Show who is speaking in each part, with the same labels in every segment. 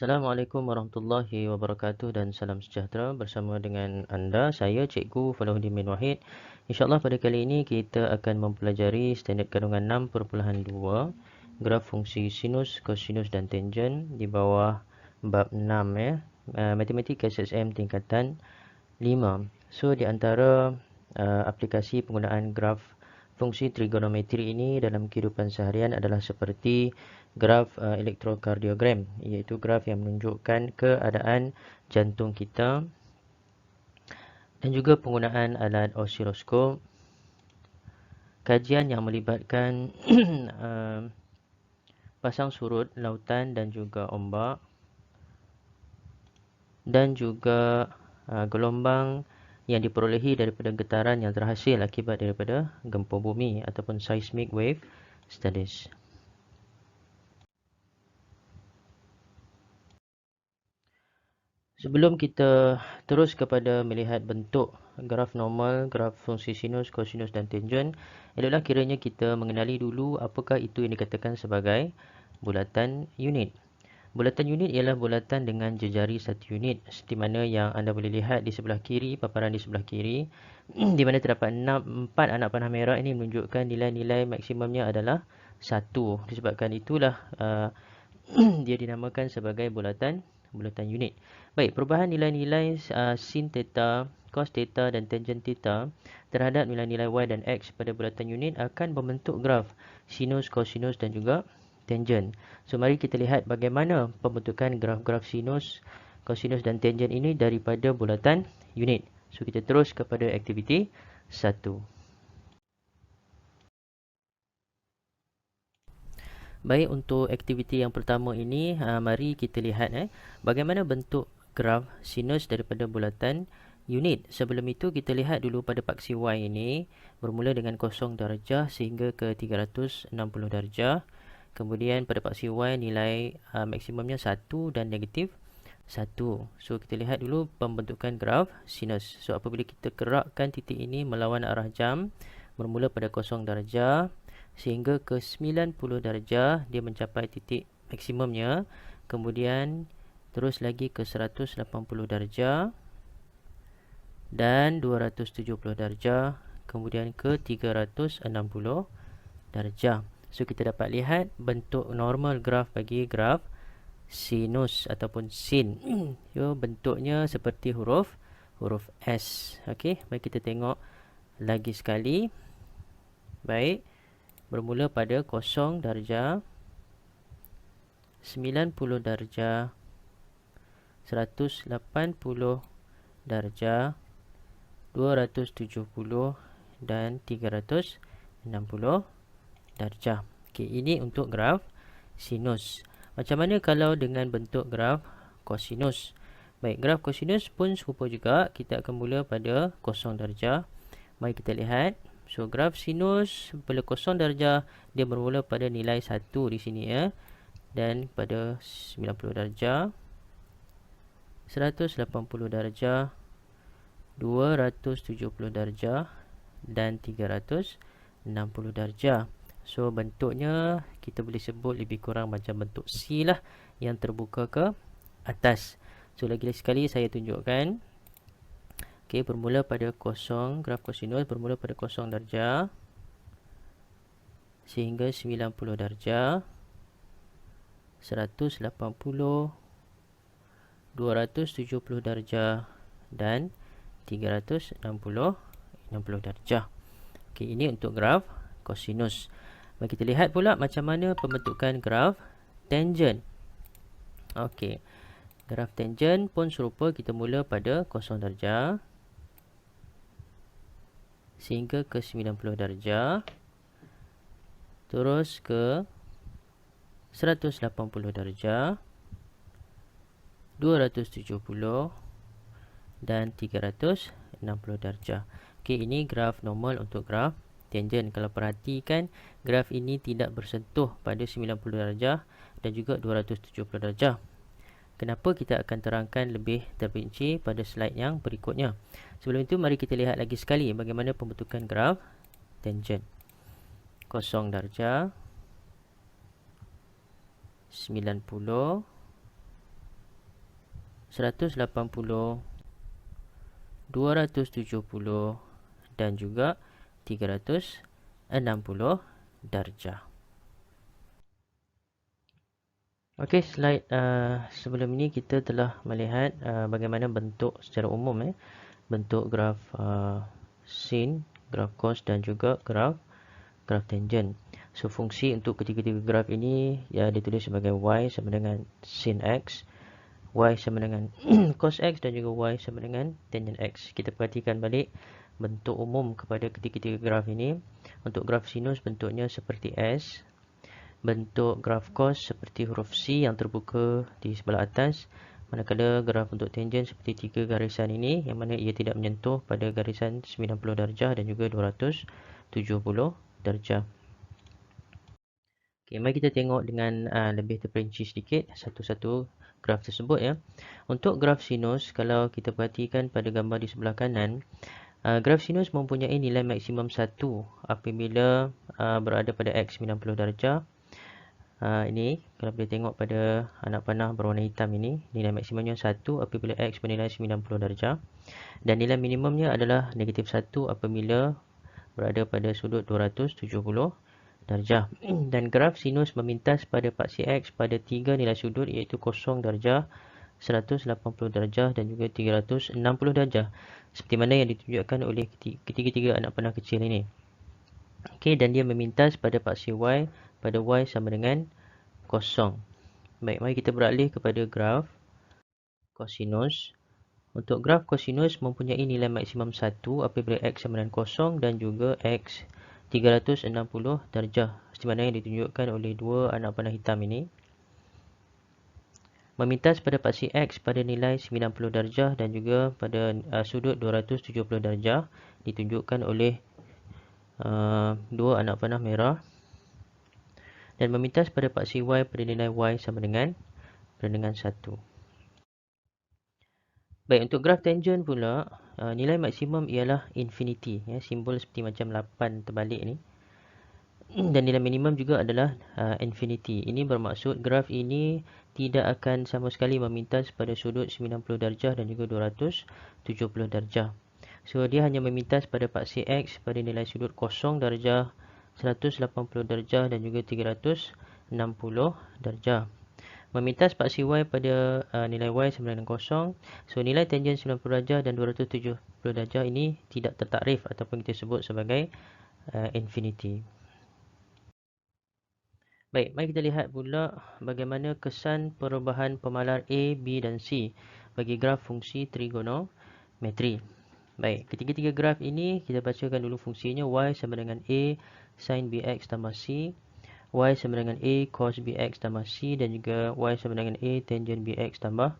Speaker 1: Assalamualaikum warahmatullahi wabarakatuh dan salam sejahtera. Bersama dengan anda, saya Cikgu Falahuddin bin Wahid. InsyaAllah pada kali ini kita akan mempelajari standard kandungan 6.2 graf fungsi sinus, kosinus dan tangen di bawah bab 6 Matematik SSM tingkatan 5. So di antara aplikasi penggunaan graf fungsi trigonometri ini dalam kehidupan seharian adalah seperti graf elektrokardiogram, iaitu graf yang menunjukkan keadaan jantung kita, dan juga penggunaan alat osiloskop, kajian yang melibatkan pasang surut lautan dan juga ombak, dan juga gelombang yang diperolehi daripada getaran yang terhasil akibat daripada gempa bumi ataupun seismic wave studies. Sebelum kita terus kepada melihat bentuk graf normal, graf fungsi sinus, kosinus dan tangen, eloklah kiranya kita mengenali dulu apakah itu yang dikatakan sebagai bulatan unit. Bulatan unit ialah bulatan dengan jejari satu unit, seperti mana yang anda boleh lihat di sebelah kiri, paparan di sebelah kiri, di mana terdapat 4 anak panah merah ini menunjukkan nilai-nilai maksimumnya adalah 1. Disebabkan itulah dia dinamakan sebagai bulatan unit. Baik, perubahan nilai-nilai sin theta, cos theta dan tangen theta terhadap nilai-nilai y dan x pada bulatan unit akan membentuk graf sinus, kosinus dan juga tangen. So mari kita lihat bagaimana pembentukan graf-graf sinus, kosinus dan tangen ini daripada bulatan unit. So kita terus kepada aktiviti 1. Baik, untuk aktiviti yang pertama ini, mari kita lihat bagaimana bentuk graf sinus daripada bulatan unit. Sebelum itu kita lihat dulu pada paksi y ini bermula dengan 0 darjah sehingga ke 360 darjah. Kemudian pada paksi y nilai maksimumnya 1 dan negatif 1. So kita lihat dulu pembentukan graf sinus. So apabila kita gerakkan titik ini melawan arah jam, bermula pada 0 darjah sehingga ke 90 darjah, dia mencapai titik maksimumnya. Kemudian terus lagi ke 180 darjah dan 270 darjah, kemudian ke 360 darjah. So kita dapat lihat bentuk normal graf bagi graf sinus ataupun sin. Yo, bentuknya seperti huruf S. Okey, baik, kita tengok lagi sekali. Baik, bermula pada 0 darjah, 90 darjah, 180 darjah, 270 dan 360 darjah. Okey, ini untuk graf sinus. Macam mana kalau dengan bentuk graf kosinus? Baik, graf kosinus pun serupa juga. Kita akan mula pada 0 darjah. Mari kita lihat. So graf sinus pada 0 darjah, dia bermula pada nilai 1 di sini ya. Dan pada 90 darjah, 180 darjah, 270 darjah dan 360 darjah. So bentuknya kita boleh sebut lebih kurang macam bentuk C lah, yang terbuka ke atas. So lagi sekali saya tunjukkan. Okey, bermula pada 0, graf kosinus bermula pada 0 darjah sehingga 90 darjah, 180, 270 darjah dan 360 darjah. Okey, ini untuk graf kosinus. Mari kita lihat pula macam mana pembentukan graf tangen. Okey, graf tangen pun serupa. Kita mula pada 0 darjah sehingga ke 90 darjah, terus ke 180 darjah, 270 dan 360 darjah. Okey, ini graf normal untuk graf tangen. Kalau perhatikan, graf ini tidak bersentuh pada 90 darjah dan juga 270 darjah. Kenapa, kita akan terangkan lebih terperinci pada slide yang berikutnya. Sebelum itu, mari kita lihat lagi sekali bagaimana pembentukan graf tangen. 0 darjah, 90, 180, 270 dan juga 360 darjah. Okey, slide sebelum ini kita telah melihat bagaimana bentuk secara umum bentuk graf sin, graf cos dan juga graf tangent. So fungsi untuk ketiga-tiga graf ini ditulis sebagai y sama dengan sin x, y sama dengan cos x dan juga y sama dengan tangent x. Kita perhatikan balik bentuk umum kepada ketiga-tiga graf ini. Untuk graf sinus bentuknya seperti S. Bentuk graf cos seperti huruf C yang terbuka di sebelah atas. Manakala graf untuk tangent seperti tiga garisan ini, yang mana ia tidak menyentuh pada garisan 90 darjah dan juga 270 darjah. Okay, mari kita tengok dengan lebih terperinci sedikit satu-satu graf tersebut ya. Untuk graf sinus, kalau kita perhatikan pada gambar di sebelah kanan, graf sinus mempunyai nilai maksimum 1 apabila berada pada x 90 darjah. Ini kalau boleh tengok pada anak panah berwarna hitam ini, nilai maksimumnya 1 apabila x bernilai 90 darjah dan nilai minimumnya adalah negatif 1 apabila berada pada sudut 270 darjah. Dan graf sinus memintas pada paksi x pada tiga nilai sudut iaitu 0 darjah, 180 darjah dan juga 360 darjah, seperti mana yang ditunjukkan oleh ketiga-tiga anak panah kecil ini. Okey, dan dia memintas pada paksi y pada y sama dengan 0. Baik, mari kita beralih kepada graf kosinus. Untuk graf kosinus mempunyai nilai maksimum 1 apabila x sama dengan 0 dan juga x 360 darjah, seperti mana yang ditunjukkan oleh dua anak panah hitam ini. Memintas pada paksi x pada nilai 90 darjah dan juga pada sudut 270 darjah, ditunjukkan oleh dua anak panah merah. Dan memintas pada paksi y pada nilai y sama dengan 1. Baik, untuk graf tangent pula, nilai maksimum ialah infinity. Simbol seperti macam 8 terbalik ni. Dan nilai minimum juga adalah infinity. Ini bermaksud graf ini tidak akan sama sekali memintas pada sudut 90 darjah dan juga 270 darjah. So, dia hanya memintas pada paksi x pada nilai sudut 0 darjah, 180 darjah dan juga 360 darjah. Memintas paksi y pada nilai y sama dengan 0. So, nilai tangent 90 darjah dan 270 darjah ini tidak tertakrif ataupun kita sebut sebagai infinity. Baik, mari kita lihat pula bagaimana kesan perubahan pemalar A, B dan C bagi graf fungsi trigonometri. Baik, ketiga-tiga graf ini kita bacakan dulu fungsinya. Y sama dengan A sin bx tambah C, y sama dengan A cos bx tambah C dan juga y sama dengan A tangent bx tambah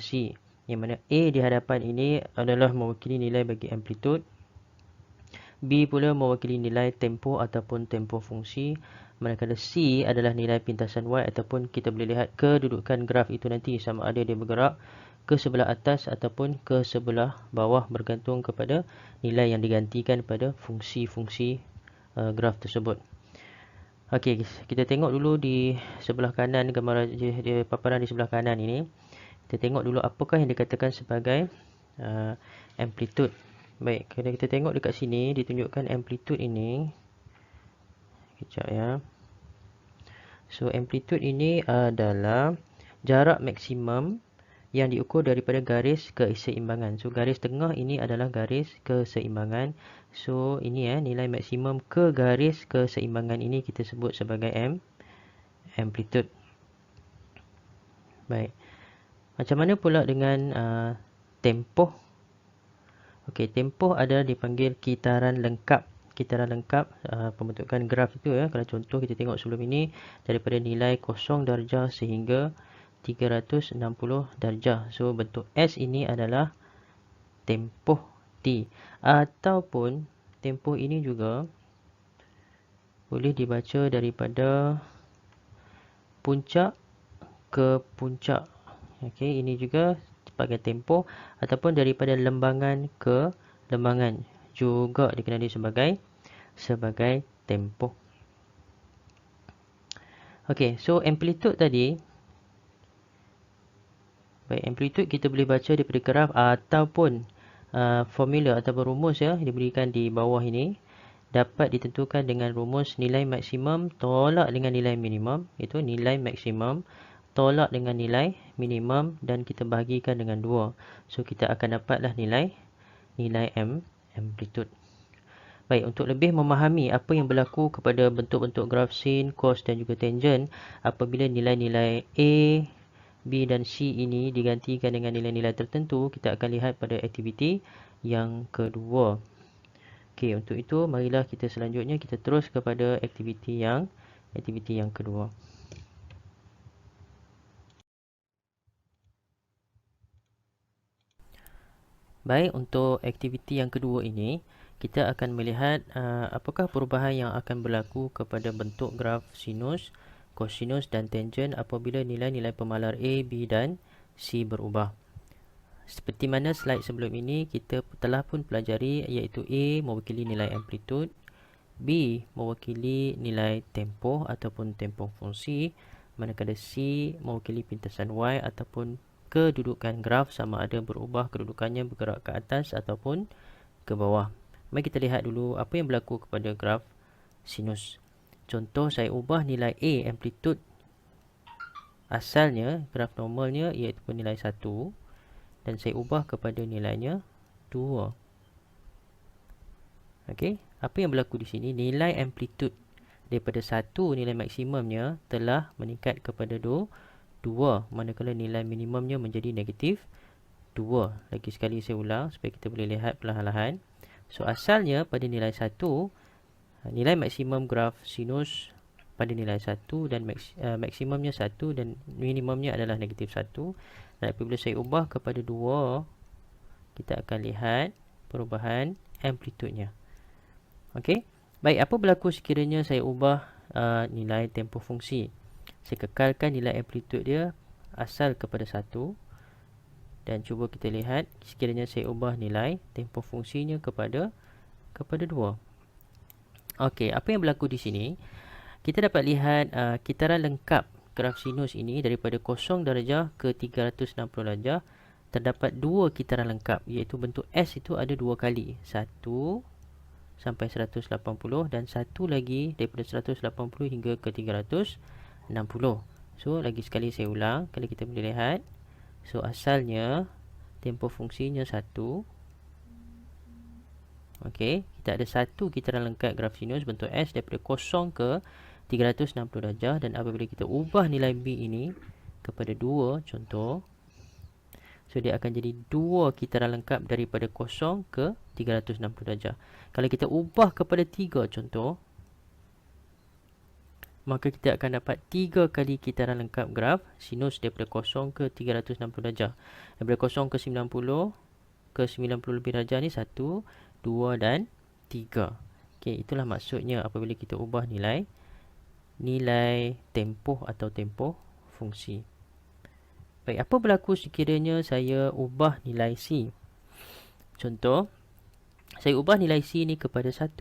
Speaker 1: C. Yang mana A di hadapan ini adalah mewakili nilai bagi amplitude, B pula mewakili nilai tempo ataupun tempo fungsi, manakala C adalah nilai pintasan y ataupun kita boleh lihat kedudukan graf itu nanti sama ada dia bergerak ke sebelah atas ataupun ke sebelah bawah bergantung kepada nilai yang digantikan pada fungsi-fungsi graf tersebut. Okey, kita tengok dulu di sebelah kanan, gambar di paparan di sebelah kanan ini. Kita tengok dulu apakah yang dikatakan sebagai amplitude. Baik, kalau kita tengok dekat sini ditunjukkan amplitude ini. Kejap ya. So, amplitude ini adalah jarak maksimum yang diukur daripada garis keseimbangan. So, garis tengah ini adalah garis keseimbangan. So, ini nilai maksimum ke garis keseimbangan ini kita sebut sebagai amplitude. Baik. Macam mana pula dengan tempoh? Okey, tempoh adalah dipanggil kitaran lengkap. Kitaran lengkap pembentukan graf itu ya. Kalau contoh kita tengok sebelum ini daripada nilai 0 darjah sehingga 360 darjah. So, bentuk S ini adalah tempoh T. Ataupun tempoh ini juga boleh dibaca daripada puncak ke puncak. Okey, ini juga sebagai tempoh ataupun daripada lembangan ke lembangan juga dikenali sebagai tempoh. Okey, so amplitude tadi. Baik, amplitude kita boleh baca daripada graf ataupun formula ataupun rumus ya diberikan di bawah ini dapat ditentukan dengan rumus nilai maksimum tolak dengan nilai minimum, itu nilai maksimum tolak dengan nilai minimum dan kita bahagikan dengan 2. So kita akan dapatlah nilai amplitude. Baik, untuk lebih memahami apa yang berlaku kepada bentuk-bentuk graf sin, cos dan juga tangent apabila nilai-nilai A, B dan C ini digantikan dengan nilai-nilai tertentu, kita akan lihat pada aktiviti yang kedua. Okey, untuk itu marilah kita selanjutnya kita terus kepada aktiviti yang kedua. Baik, untuk aktiviti yang kedua ini kita akan melihat apakah perubahan yang akan berlaku kepada bentuk graf sinus, kosinus dan tangent apabila nilai-nilai pemalar A, B dan C berubah. Seperti mana slide sebelum ini kita telah pun pelajari, iaitu A mewakili nilai amplitude, B mewakili nilai tempoh ataupun tempoh fungsi, manakala C mewakili pintasan Y ataupun kedudukan graf sama ada berubah kedudukannya bergerak ke atas ataupun ke bawah. Mari kita lihat dulu apa yang berlaku kepada graf sinus. Contoh, saya ubah nilai A amplitude asalnya, graf normalnya iaitu nilai 1 dan saya ubah kepada nilainya 2. Okey, apa yang berlaku di sini? Nilai amplitude daripada 1 nilai maksimumnya telah meningkat kepada 2, manakala nilai minimumnya menjadi negatif 2. Lagi sekali saya ulang supaya kita boleh lihat perlahan-lahan. So asalnya pada nilai 1, nilai maksimum graf sinus pada nilai 1 dan maksimumnya 1 dan minimumnya adalah negatif 1. Dan apabila saya ubah kepada 2, kita akan lihat perubahan amplitudenya. Okey. Baik, apa berlaku sekiranya saya ubah nilai tempoh fungsi? Saya kekalkan nilai amplitude dia asal kepada 1 dan cuba kita lihat sekiranya saya ubah nilai tempoh fungsinya kepada 2. Okey, apa yang berlaku di sini? Kita dapat lihat kitaran lengkap graf sinus ini daripada 0 darjah ke 360 darjah terdapat 2 kitaran lengkap, iaitu bentuk S itu ada 2 kali, 1 sampai 180 dan satu lagi daripada 180 hingga ke 360. So lagi sekali saya ulang, kalau kita boleh lihat, so asalnya tempoh fungsinya 1. Okey, kita ada 1 kitaran lengkap graf sinus bentuk S daripada 0 ke 360 darjah dan apabila kita ubah nilai B ini kepada 2 contoh, so dia akan jadi 2 kitaran lengkap daripada 0 ke 360 darjah. Kalau kita ubah kepada 3 contoh, maka kita akan dapat 3 kali kitaran lengkap graf sinus daripada 0 ke 360 darjah. Daripada 0 ke 90 ke 90 lebih darjah ni 1, 2 dan 3. Okey, itulah maksudnya apabila kita ubah nilai tempoh atau tempoh fungsi. Baik, apa berlaku sekiranya saya ubah nilai C? Contoh, saya ubah nilai C ni kepada 1.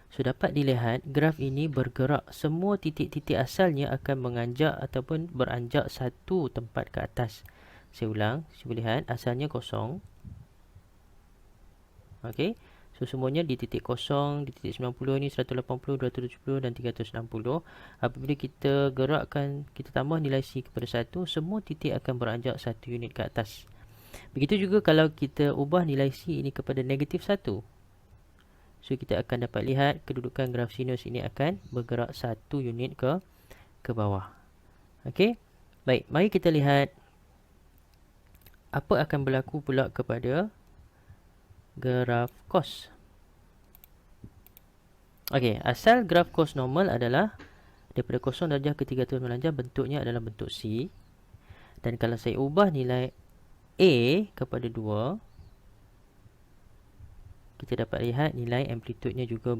Speaker 1: So dapat dilihat graf ini bergerak, semua titik-titik asalnya akan menganjak ataupun beranjak satu tempat ke atas. Saya ulang, saya lihat asalnya 0. Okey. So semuanya di titik 0, di titik 90 ni 180, 270 dan 360. Apabila kita gerakkan, kita tambah nilai C kepada 1, semua titik akan beranjak 1 unit ke atas. Begitu juga kalau kita ubah nilai C ini kepada negatif 1. So kita akan dapat lihat kedudukan graf sinus ini akan bergerak 1 unit ke bawah. Okey. Baik, mari kita lihat apa akan berlaku pula kepada graf cos. Okey, asal graf cos normal adalah daripada 0 darjah ke 360 darjah, bentuknya adalah bentuk C. Dan kalau saya ubah nilai A kepada 2, kita dapat lihat nilai amplitudenya juga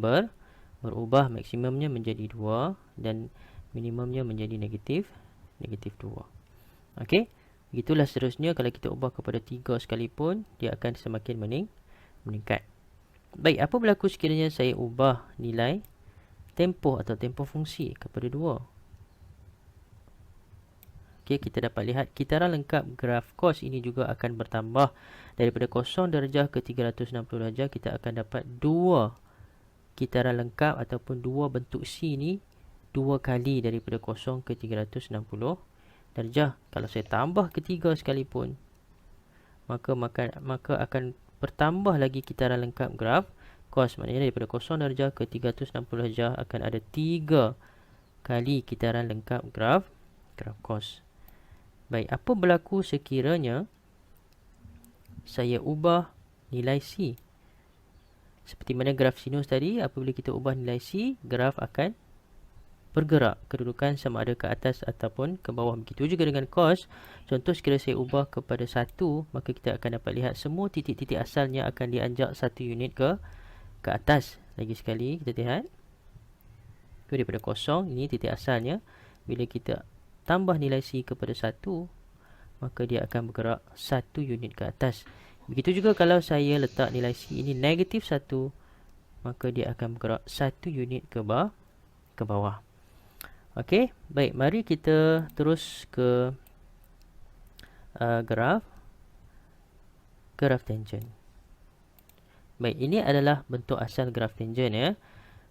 Speaker 1: berubah, maksimumnya menjadi 2 dan minimumnya menjadi negatif 2. Okey, begitulah seterusnya kalau kita ubah kepada 3 sekalipun, dia akan semakin meningkat. Baik, apa berlaku sekiranya saya ubah nilai tempoh atau tempoh fungsi kepada 2? Okey, kita dapat lihat kitaran lengkap graf cos ini juga akan bertambah. Daripada 0 darjah ke 360 darjah, kita akan dapat dua kitaran lengkap ataupun dua bentuk C ni dua kali daripada 0 ke 360 darjah. Kalau saya tambah ketiga sekalipun, maka akan bertambah lagi kitaran lengkap graf cos. Maknanya daripada 0 darjah ke 360 darjah akan ada 3 kali kitaran lengkap graf cos. Baik, apa berlaku sekiranya saya ubah nilai C? Seperti mana graf sinus tadi, apabila kita ubah nilai C, graf akan bergerak kedudukan sama ada ke atas ataupun ke bawah. Begitu juga dengan cos. Contoh, sekiranya saya ubah kepada 1, maka kita akan dapat lihat semua titik-titik asalnya akan dianjak 1 unit ke atas. Lagi sekali kita lihat. Daripada 0, ini titik asalnya. Bila kita tambah nilai C kepada 1, maka dia akan bergerak 1 unit ke atas. Begitu juga kalau saya letak nilai C ini negatif 1, maka dia akan bergerak 1 unit ke bawah. Okey, baik, mari kita terus ke graf tangent. Baik, ini adalah bentuk asal graf tangent ya.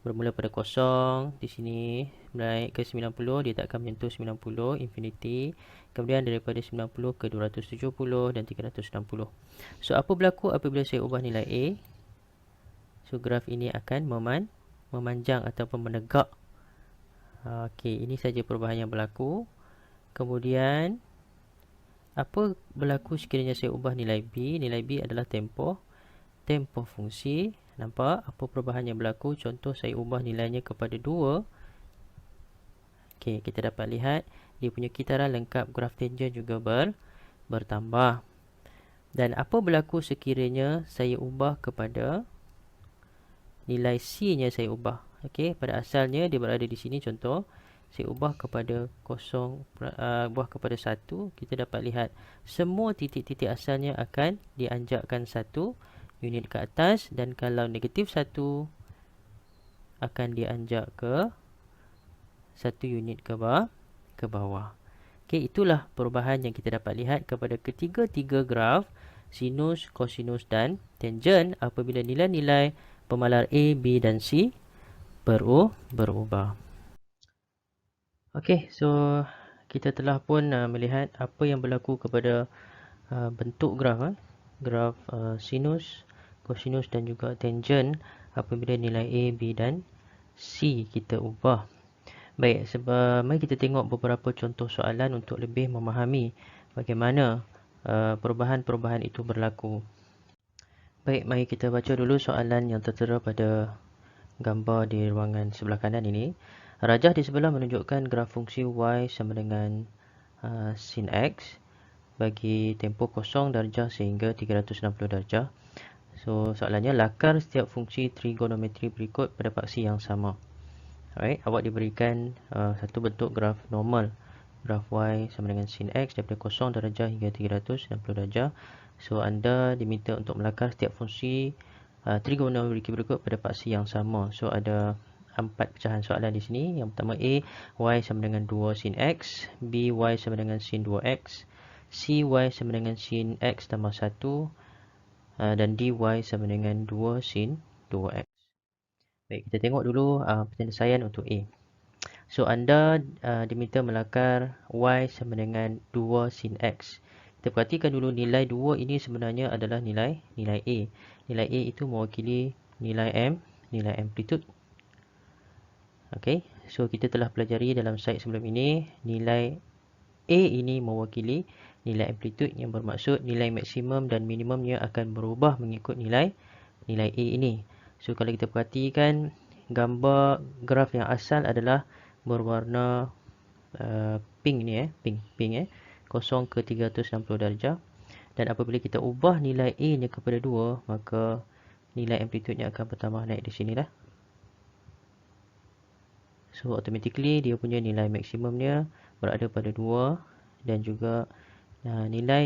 Speaker 1: Bermula pada 0, di sini naik ke 90, dia tak akan menyentuh 90, infinity. Kemudian daripada 90 ke 270 dan 360. So, apa berlaku apabila saya ubah nilai A? So, graf ini akan memanjang ataupun menegak. Okey, ini saja perubahan yang berlaku. Kemudian, apa berlaku sekiranya saya ubah nilai B? Nilai B adalah tempoh fungsi. Nampak apa perubahan yang berlaku? Contoh, saya ubah nilainya kepada 2. Okey, kita dapat lihat dia punya kitaran lengkap graf tangent juga bertambah. Dan apa berlaku sekiranya saya ubah kepada nilai C-nya saya ubah? Okey, pada asalnya dia berada di sini. Contoh, saya ubah kepada 0, ubah kepada 1, kita dapat lihat semua titik-titik asalnya akan dianjakkan 1 unit ke atas, dan kalau negatif 1 akan dianjak ke 1 unit ke bawah. Okey, itulah perubahan yang kita dapat lihat kepada ketiga-tiga graf sinus, kosinus dan tangent apabila nilai-nilai pemalar A, B dan C berubah. Okey, so kita telah pun melihat apa yang berlaku kepada bentuk graf sinus, kosinus dan juga tangent apabila nilai A, B dan C kita ubah. Baik, mari kita tengok beberapa contoh soalan untuk lebih memahami bagaimana perubahan-perubahan itu berlaku. Baik, mari kita baca dulu soalan yang tertera pada gambar di ruangan sebelah kanan ini. Rajah di sebelah menunjukkan graf fungsi Y sama dengan sin X bagi tempoh 0 darjah sehingga 360 darjah. So, soalannya, lakar setiap fungsi trigonometri berikut pada paksi yang sama. Alright, awak diberikan satu bentuk graf normal. Graf Y sama dengan sin X daripada 0 darjah hingga 360 darjah. So, anda diminta untuk melakar setiap fungsi trigonometri berikut pada paksi yang sama. So, ada 4 pecahan soalan di sini. Yang pertama A, Y sama dengan 2 sin X. B, Y sama dengan sin 2X. C, Y sama dengan sin X tambah 1. Dan D, Y sama dengan 2 sin 2X. Baik, kita tengok dulu penyelesaian untuk A. So, anda diminta melakar Y sama dengan 2 sin X. Kita perhatikan dulu nilai 2 ini sebenarnya adalah nilai A. Nilai A itu mewakili nilai amplitude. Okey, so kita telah pelajari dalam slide sebelum ini, nilai A ini mewakili nilai amplitude yang bermaksud nilai maksimum dan minimumnya akan berubah mengikut nilai A ini. So, kalau kita perhatikan gambar graf yang asal adalah berwarna pink ni pink 0 ke 360 darjah, dan apabila kita ubah nilai A nya kepada 2, maka nilai amplitude-nya akan bertambah naik di sinilah. So, automatically dia punya nilai maksimumnya berada pada 2 dan juga nilai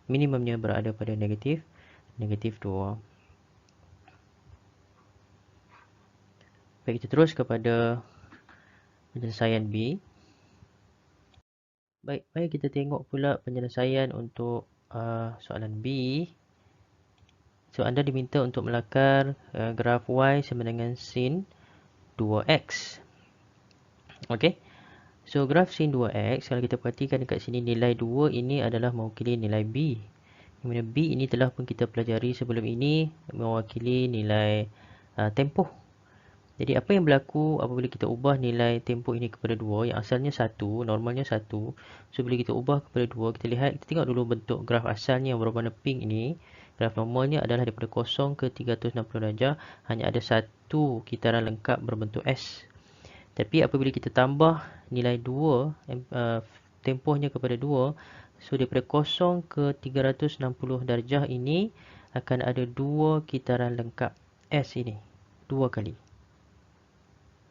Speaker 1: minimumnya berada pada negatif 2. Baik, kita terus kepada penyelesaian B. Baik, mari kita tengok pula penyelesaian untuk soalan B. So, anda diminta untuk melakar graf Y sama dengan sin 2x. Okey. So, graf sin 2x, kalau kita perhatikan dekat sini, nilai 2 ini adalah mewakili nilai B. Di mana B ini telah pun kita pelajari sebelum ini, mewakili nilai tempoh. Jadi, apa yang berlaku apabila kita ubah nilai tempoh ini kepada 2, yang asalnya 1, normalnya 1. So, bila kita ubah kepada 2, kita lihat, kita tengok dulu bentuk graf asalnya yang berwarna pink ini. Graf normalnya adalah daripada 0 ke 360 darjah, hanya ada satu kitaran lengkap berbentuk S. Tapi apabila kita tambah nilai 2, tempohnya kepada 2, so daripada 0 ke 360 darjah ini akan ada 2 kitaran lengkap S ini. 2 kali.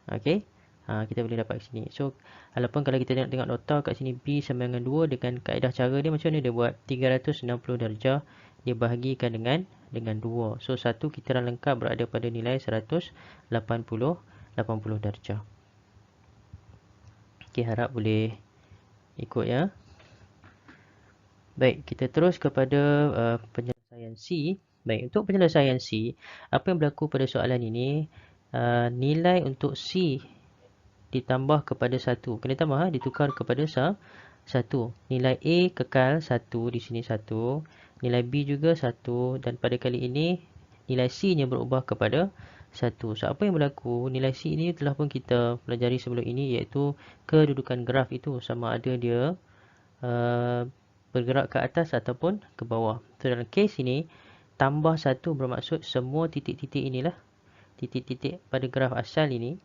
Speaker 1: Okey. Kita boleh dapat kat sini. So, walaupun kalau kita tengok nota kat sini B sama dengan 2, dengan kaedah cara dia macam mana dia buat? 360 darjah dia bahagikan dengan 2. So, satu kitaran lengkap berada pada nilai 180 darjah. Okey, harap boleh ikut ya. Baik, kita terus kepada penyelesaian C. Baik, untuk penyelesaian C, apa yang berlaku pada soalan ini, nilai untuk C ditambah kepada 1. Kena tambah, ditukar kepada 1. Nilai A kekal 1, di sini 1. Nilai B juga 1. Dan pada kali ini, nilai C-nya berubah kepada 1. So, apa yang berlaku? Nilai C ini telah pun kita pelajari sebelum ini, iaitu kedudukan graf itu. Sama ada dia bergerak ke atas ataupun ke bawah. So, dalam kes ini, tambah 1 bermaksud semua titik-titik inilah. Titik-titik pada graf asal ini.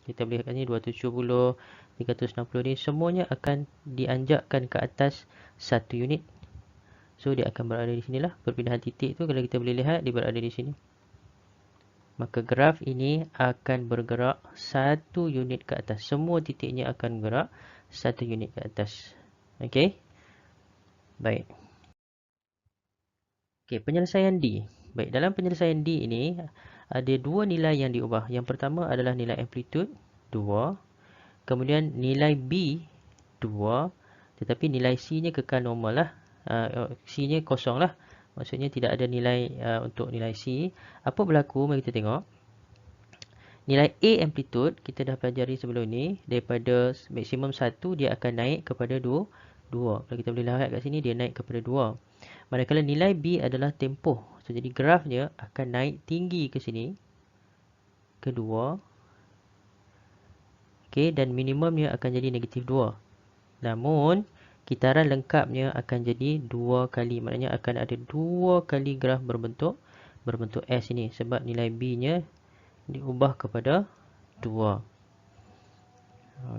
Speaker 1: Kita boleh lihat ni 270, 360 ni semuanya akan dianjakkan ke atas 1 unit. So, dia akan berada di sinilah. Perpindahan titik tu kalau kita boleh lihat, dia berada di sini. Maka graf ini akan bergerak 1 unit ke atas. Semua titiknya akan bergerak 1 unit ke atas. Okey. Baik. Okey, penyelesaian D. Baik, dalam penyelesaian D ini ada dua nilai yang diubah. Yang pertama adalah nilai amplitude 2. Kemudian nilai B 2. Tetapi nilai C-nya kekal normal lah. C-nya kosong lah. Maksudnya tidak ada nilai untuk nilai C. Apa berlaku? Mari kita tengok. Nilai A amplitude kita dah pelajari sebelum ni. Daripada maksimum 1 dia akan naik kepada 2. Kalau kita boleh lihat kat sini dia naik kepada 2. Manakala nilai B adalah tempoh. So, jadi grafnya akan naik tinggi ke sini. Ke 2. Okey, dan minimumnya akan jadi negatif 2. Namun, kitaran lengkapnya akan jadi 2 kali. Maknanya akan ada 2 kali graf berbentuk S ini. Sebab nilai B-nya diubah kepada 2.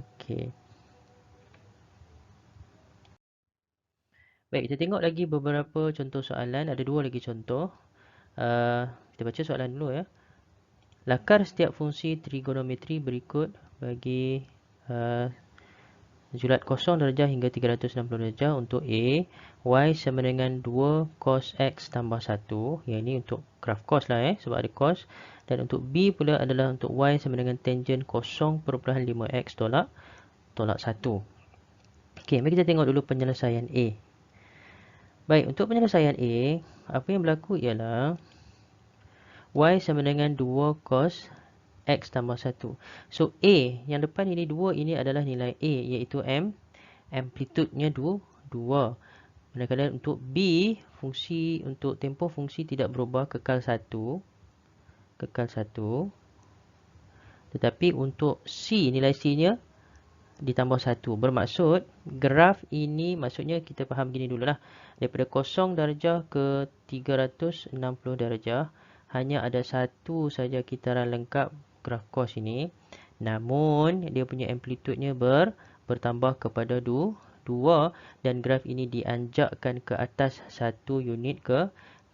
Speaker 1: Okey. Baik, kita tengok lagi beberapa contoh soalan. Ada 2 lagi contoh. Kita baca soalan dulu ya. Lakar setiap fungsi trigonometri berikut bagi julat 0 darjah hingga 360 darjah untuk A. Y sama dengan 2 cos X tambah 1. Yang ini untuk graf cos lah sebab ada cos. Dan untuk B pula adalah untuk Y sama dengan tangent 0.5X tolak 1. Okey, mari kita tengok dulu penyelesaian A. Baik, untuk penyelesaian A, apa yang berlaku ialah Y sama dengan 2 cos X tambah 1. So, A, yang depan ini 2, ini adalah nilai A, iaitu amplitude-nya 2. Manakala untuk B, fungsi untuk tempoh fungsi tidak berubah, kekal 1. Tetapi untuk C, nilai C-nya ditambah 1. Bermaksud, graf ini, maksudnya kita faham gini dululah. Daripada 0 darjah ke 360 darjah, hanya ada satu saja kitaran lengkap graf cos ini. Namun, dia punya amplitude-nya bertambah kepada 2. Dan graf ini dianjakkan ke atas 1 unit ke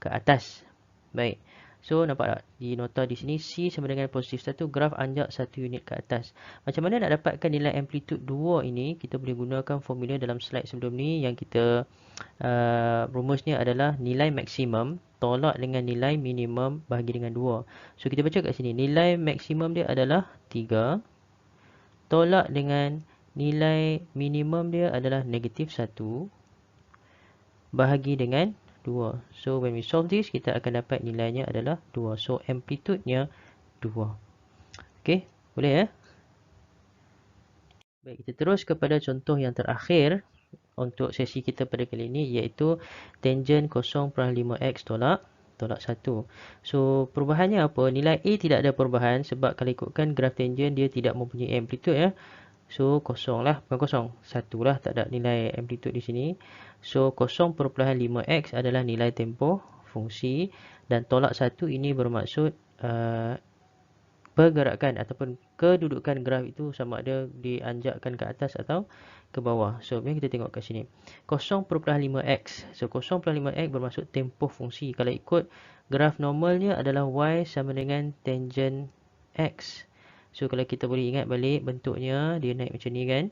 Speaker 1: atas. Baik. So, nampak tak? Di nota di sini, C sama dengan positif 1, graf anjak 1 unit ke atas. Macam mana nak dapatkan nilai amplitude 2 ini? Kita boleh gunakan formula dalam slide sebelum ni. Yang kita rumusnya adalah nilai maksimum tolak dengan nilai minimum bahagi dengan 2. So, kita baca kat sini. Nilai maksimum dia adalah 3 tolak dengan nilai minimum dia adalah negatif 1 bahagi dengan 2. So when we solve this, kita akan dapat nilainya adalah 2. So amplitude-nya 2. Okey, boleh ya? Baik, kita terus kepada contoh yang terakhir untuk sesi kita pada kali ini, iaitu tangent 0.5x tolak 1. So perubahannya apa? Nilai A tidak ada perubahan sebab kalau ikutkan graf tangent dia tidak mempunyai amplitude ya. So kosong lah, bukan kosong, 1 lah, tak ada nilai amplitude di sini. So 0.5x adalah nilai tempoh fungsi, dan tolak 1 ini bermaksud pergerakan ataupun kedudukan graf itu sama ada dianjakkan ke atas atau ke bawah. So mari kita tengok kat sini. 0.5x. So 0.5x bermaksud tempoh fungsi. Kalau ikut graf normalnya adalah y sama dengan tangent x. So kalau kita boleh ingat balik bentuknya, dia naik macam ni kan.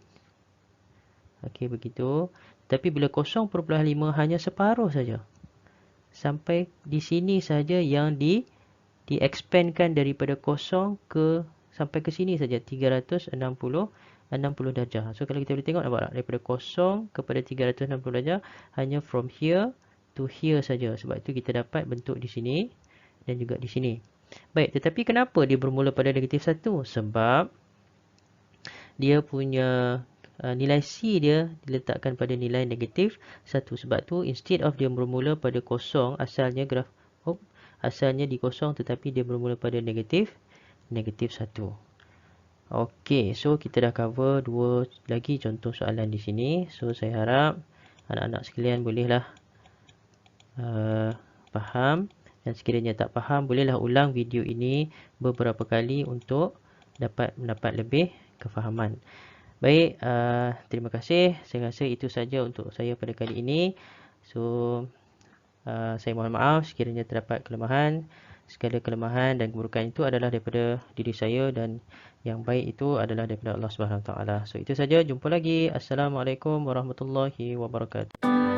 Speaker 1: Okey, begitu. Tapi bila 0.5 hanya separuh saja. Sampai di sini saja yang di-expandkan daripada 0 ke sampai ke sini saja, 360 darjah. So kalau kita boleh tengok, nampak tak? Daripada 0 kepada 360 darjah hanya from here to here saja. Sebab itu kita dapat bentuk di sini dan juga di sini. Baik, tetapi kenapa dia bermula pada negatif 1? Sebab dia punya nilai C dia diletakkan pada nilai negatif 1. Sebab tu instead of dia bermula pada 0, asalnya graf asalnya di 0, tetapi dia bermula pada negatif 1. Okey, so kita dah cover dua lagi contoh soalan di sini. So saya harap anak-anak sekalian bolehlah faham, dan sekiranya tak faham bolehlah ulang video ini beberapa kali untuk dapat mendapat lebih kefahaman. Baik, terima kasih. Saya rasa itu saja untuk saya pada kali ini. So saya mohon maaf sekiranya terdapat kelemahan. Segala kelemahan dan keburukan itu adalah daripada diri saya, dan yang baik itu adalah daripada Allah Subhanahu Wa Taala. So itu saja, jumpa lagi. Assalamualaikum warahmatullahi wabarakatuh.